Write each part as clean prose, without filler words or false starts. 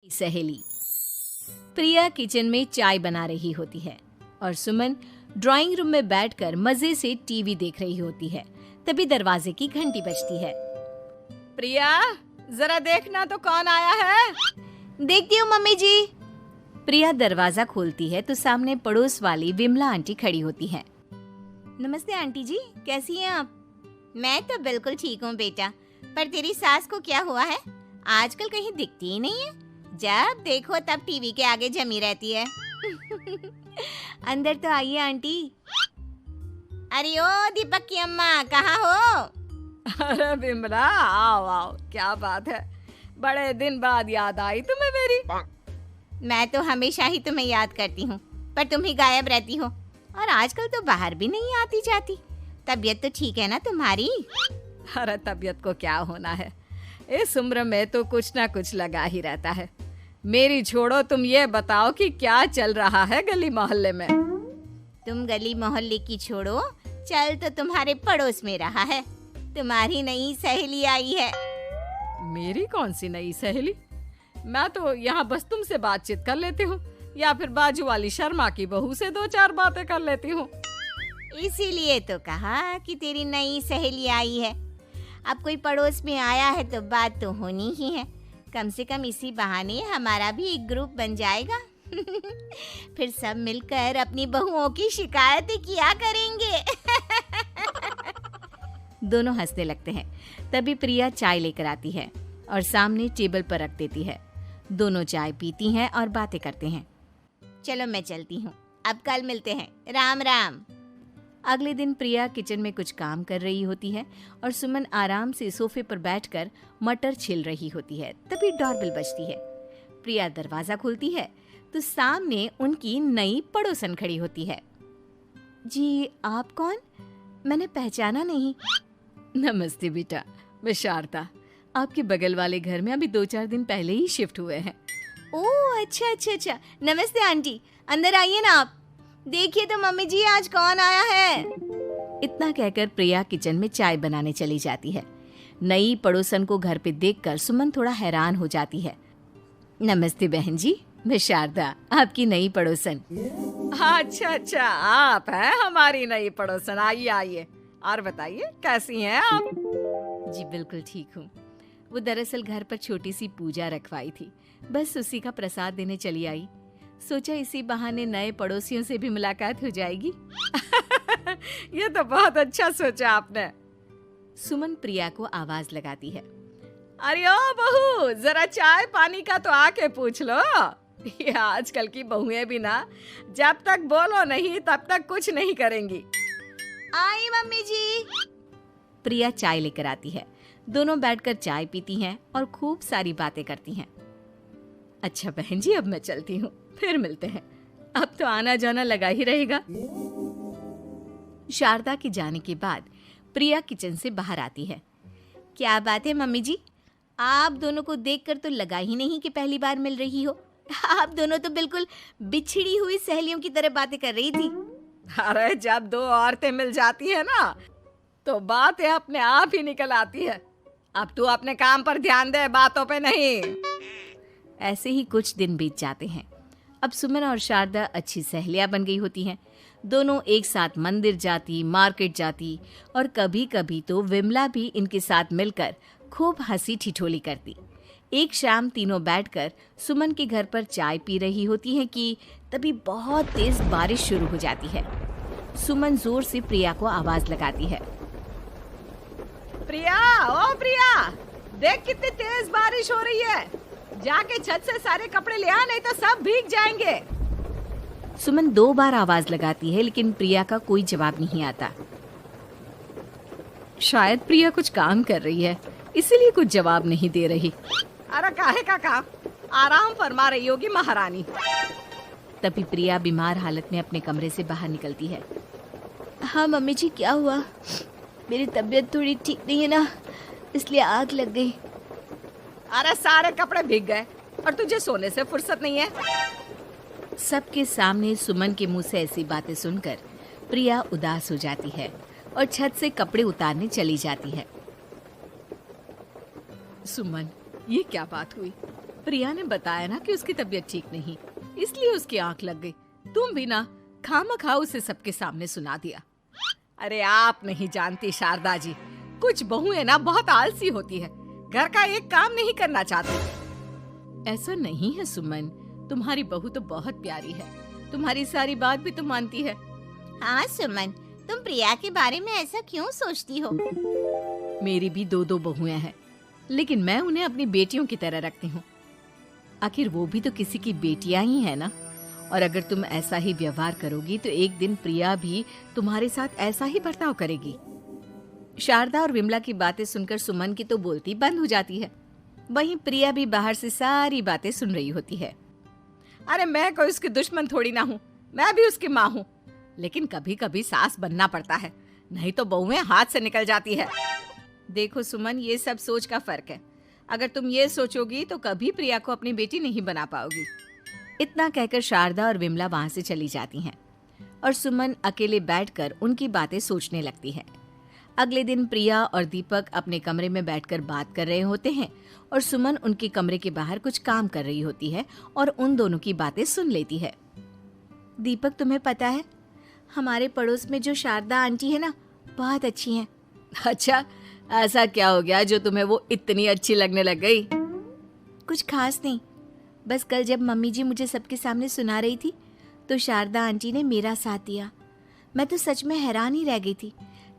सहेली। प्रिया किचन में चाय बना रही होती है और सुमन ड्राइंग रूम में बैठकर मजे से टीवी देख रही होती है। तभी दरवाजे की घंटी बजती है। प्रिया, जरा देखना तो कौन आया है। देखती हूँ मम्मी जी। प्रिया दरवाजा खोलती है तो सामने पड़ोस वाली विमला आंटी खड़ी होती है। नमस्ते आंटी जी, कैसी हैं आप? मैं तो बिल्कुल ठीक हूँ बेटा, पर तेरी सास को क्या हुआ है? आजकल कहीं दिखती ही नहीं है। जब देखो तब टीवी के आगे जमी रहती है। अंदर तो आइए आंटी। अरे ओ दीपक की अम्मा, कहाँ हो? अरे विमला, आओ आओ, क्या बात है, बड़े दिन बाद याद आई तुम्हें मेरी। मैं तो हमेशा ही तुम्हें याद करती हूँ, पर तुम ही गायब रहती हो और आजकल तो बाहर भी नहीं आती जाती। तबीयत तो ठीक है ना तुम्हारी? अरे तबीयत को क्या होना है, इस उम्र में तो कुछ ना कुछ लगा ही रहता है। मेरी छोड़ो, तुम ये बताओ कि क्या चल रहा है गली मोहल्ले में। तुम गली मोहल्ले की छोड़ो, चल तो तुम्हारे पड़ोस में रहा है। तुम्हारी नई सहेली आई है। मेरी कौन सी नई सहेली? मैं तो यहाँ बस तुमसे बातचीत कर लेती हूँ या फिर बाजू वाली शर्मा की बहू से दो चार बातें कर लेती हूँ। इसीलिए तो कहा कि तेरी नई सहेली आई है। अब कोई पड़ोस में आया है तो बात तो होनी ही है। कम से कम इसी बहाने हमारा भी एक ग्रुप बन जाएगा। फिर सब मिलकर अपनी बहुओं की शिकायतें किया करेंगे। दोनों हंसने लगते हैं। तभी प्रिया चाय लेकर आती है और सामने टेबल पर रख देती है। दोनों चाय पीती हैं और बातें करते हैं। चलो मैं चलती हूँ, अब कल मिलते हैं। राम राम। अगले दिन प्रिया किचन में कुछ काम कर रही होती है और सुमन आराम से सोफे पर बैठकर मटर छिल रही होती है। तभी डोरबेल बजती है। प्रिया दरवाजा खोलती है तो सामने उनकी नई पड़ोसन खड़ी होती है। जी, आप कौन? मैंने पहचाना नहीं। नमस्ते बेटा, मैं शारदा, आपके बगल वाले घर में अभी 2-4 दिन पहले ही शिफ्ट हुए हैं। ओह अच्छा अच्छा अच्छा, नमस्ते आंटी, अंदर आइए ना आप। देखिए तो मम्मी जी, आज कौन आया है। इतना कहकर प्रिया किचन में चाय बनाने चली जाती है। नई पड़ोसन को घर पे देखकर सुमन थोड़ा हैरान हो जाती है। नमस्ते बहन जी, मैं शारदा, आपकी नई पड़ोसन। अच्छा अच्छा, आप हैं हमारी नई पड़ोसन। आइए आइए, और बताइए कैसी हैं आप? जी बिल्कुल ठीक हूँ। वो दरअसल घर पर छोटी सी पूजा रखवाई थी, बस उसी का प्रसाद देने चली आई। सोचा इसी बहाने नए पड़ोसियों से भी मुलाकात हो जाएगी। ये तो बहुत अच्छा सोचा आपने। सुमन प्रिया को आवाज लगाती है। अरे ओ बहू, जरा चाय पानी का तो आके पूछ लो। ये आजकल की बहुएं भी ना, जब तक बोलो नहीं तब तक कुछ नहीं करेंगी। आई मम्मी जी। प्रिया चाय लेकर आती है। दोनों बैठकर चाय पीती हैं और खूब सारी बातें करती हैं। अच्छा बहन जी, अब मैं चलती हूँ, फिर मिलते हैं। अब तो आना जाना लगा ही रहेगा। शारदा के जाने के बाद प्रिया किचन से बाहर आती है। क्या बात है मम्मी जी, आप दोनों को देखकर तो लगा ही नहीं कि पहली बार मिल रही हो। आप दोनों तो बिल्कुल बिछड़ी हुई सहेलियों की तरह बातें कर रही थी। अरे जब दो औरतें मिल जाती है ना, तो बातें अपने आप ही निकल आती है। अब तू अपने काम पर ध्यान दे, बातों पे नहीं। ऐसे ही कुछ दिन बीत जाते हैं। अब सुमन और शारदा अच्छी सहेलियां बन गई होती हैं। दोनों एक साथ मंदिर जाती, मार्केट जाती और कभी कभी तो विमला भी इनके साथ मिलकर खूब हंसी ठिठोली करती। एक शाम तीनों बैठकर सुमन के घर पर चाय पी रही होती हैं कि तभी बहुत तेज बारिश शुरू हो जाती है। सुमन जोर से प्रिया को आवाज लगाती है। प्रिया, ओ प्रिया, देख कितनी तेज बारिश हो रही है। जाके छत से सारे कपड़े ले आ, नहीं तो सब भीग जाएंगे। सुमन 2 बार आवाज लगाती है लेकिन प्रिया का कोई जवाब नहीं आता। शायद प्रिया कुछ काम कर रही है, इसीलिए कुछ जवाब नहीं दे रही। अरे काहे का काम, आराम फरमा रही होगी महारानी। तभी प्रिया बीमार हालत में अपने कमरे से बाहर निकलती है। हाँ मम्मी जी, क्या हुआ? मेरी तबीयत थोड़ी ठीक नहीं है ना, इसलिए आग लग गई। अरे सारे कपड़े भीग गए और तुझे सोने से फुर्सत नहीं है। सबके सामने सुमन के मुंह से ऐसी बातें सुनकर प्रिया उदास हो जाती है और छत से कपड़े उतारने चली जाती है। सुमन, ये क्या बात हुई? प्रिया ने बताया ना कि उसकी तबीयत ठीक नहीं, इसलिए उसकी आंख लग गई। तुम भी ना खामखा उसे सबके सामने सुना दिया। अरे आप नहीं जानती शारदा जी, कुछ बहुएं ना बहुत आलसी होती है, घर का एक काम नहीं करना चाहती। ऐसा नहीं है सुमन, तुम्हारी बहू तो बहुत प्यारी है, तुम्हारी सारी बात भी तो मानती है। हाँ सुमन, तुम प्रिया के बारे में ऐसा क्यों सोचती हो? मेरी भी दो बहुएं हैं, लेकिन मैं उन्हें अपनी बेटियों की तरह रखती हूँ। आखिर वो भी तो किसी की बेटियां ही है ना। और अगर तुम ऐसा ही व्यवहार करोगी तो एक दिन प्रिया भी तुम्हारे साथ ऐसा ही बर्ताव करेगी। शारदा और विमला की बातें सुनकर सुमन की तो बोलती बंद हो जाती है। वहीं प्रिया भी बाहर से सारी बातें सुन रही होती है। अरे मैं कोई उसकी दुश्मन थोड़ी ना हूँ, मैं भी उसकी माँ हूँ, लेकिन कभी कभी सास बनना पड़ता है, नहीं तो बहुएं हाथ से निकल जाती है। देखो सुमन, ये सब सोच का फर्क है। अगर तुम ये सोचोगी तो कभी प्रिया को अपनी बेटी नहीं बना पाओगी। इतना कहकर शारदा और विमला वहां से चली जाती हैं और सुमन अकेले बैठकर उनकी बातें सोचने लगती है। अगले दिन प्रिया और दीपक अपने कमरे में बैठकर बात कर रहे होते हैं और सुमन उनके कमरे के बाहर कुछ काम कर रही होती है और उन दोनों की बातें सुन लेती है। दीपक, तुम्हें पता है हमारे पड़ोस में जो शारदा आंटी है ना, बहुत अच्छी हैं। अच्छा, ऐसा क्या हो गया जो तुम्हें वो इतनी अच्छी लगने लग गई? कुछ खास नहीं, बस कल जब मम्मी जी मुझे सबके सामने सुना रही थी तो शारदा आंटी ने मेरा साथ दिया। मैं तो सच में हैरान ही रह गई थी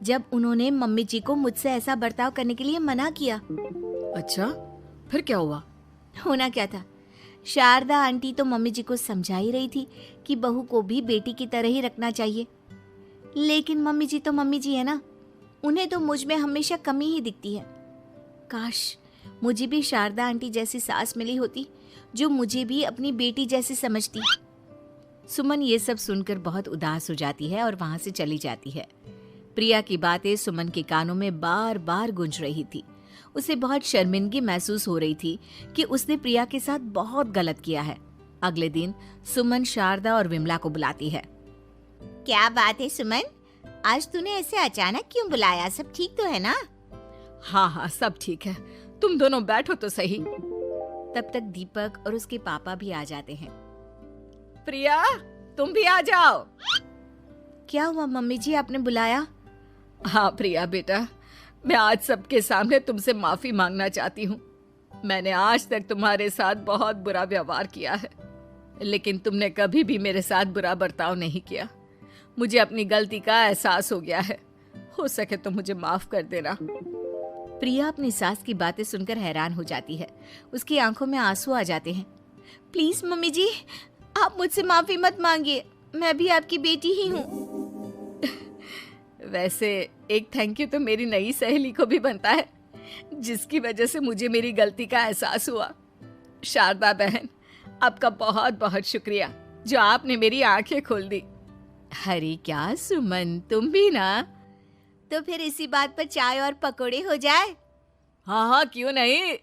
जब उन्होंने मम्मी जी को मुझसे ऐसा बर्ताव करने के लिए मना किया। अच्छा, फिर क्या हुआ? होना क्या था, शारदा आंटी तो मम्मी जी को समझा ही रही थी कि बहू को भी बेटी की तरह ही रखना चाहिए, लेकिन मम्मी जी तो मम्मी जी है ना, उन्हें तो मुझ में हमेशा कमी ही दिखती है। काश मुझे भी शारदा आंटी जैसी सास मिली होती जो मुझे भी अपनी बेटी जैसी समझती। सुमन ये सब सुनकर बहुत उदास हो जाती है और वहां से चली जाती है। प्रिया की बातें सुमन के कानों में बार बार गूंज रही थी। उसे बहुत शर्मिंदगी महसूस हो रही थी कि उसने प्रिया के साथ बहुत गलत किया है। अगले दिन सुमन शारदा और विमला को बुलाती है। क्या बात है सुमन, आज तूने ऐसे अचानक क्यों बुलाया? सब ठीक तो है ना? हाँ, सब ठीक है, तुम दोनों बैठो तो सही। तब तक दीपक और उसके पापा भी आ जाते हैं। प्रिया, तुम भी आ जाओ। क्या हुआ मम्मी जी, आपने बुलाया? हाँ प्रिया बेटा, मैं आज सबके सामने तुमसे माफी मांगना चाहती हूँ। मैंने आज तक तुम्हारे साथ बहुत बुरा व्यवहार किया है, लेकिन तुमने कभी भी मेरे साथ बुरा बर्ताव नहीं किया। मुझे अपनी गलती का एहसास हो गया है, हो सके तो मुझे माफ कर देना। प्रिया अपनी सास की बातें सुनकर हैरान हो जाती है। उसकी आंखों में आंसू आ जाते हैं। प्लीज मम्मी जी, आप मुझसे माफी मत मांगिए, मैं भी आपकी बेटी ही हूँ। वैसे एक थैंक यू तो मेरी नई सहेली को भी बनता है, जिसकी वजह से मुझे मेरी गलती का एहसास हुआ। शारदा बहन, आपका बहुत बहुत शुक्रिया जो आपने मेरी आंखें खोल दी। अरे क्या सुमन, तुम भी ना। तो फिर इसी बात पर चाय और पकोड़े हो जाए? हाँ, क्यों नहीं।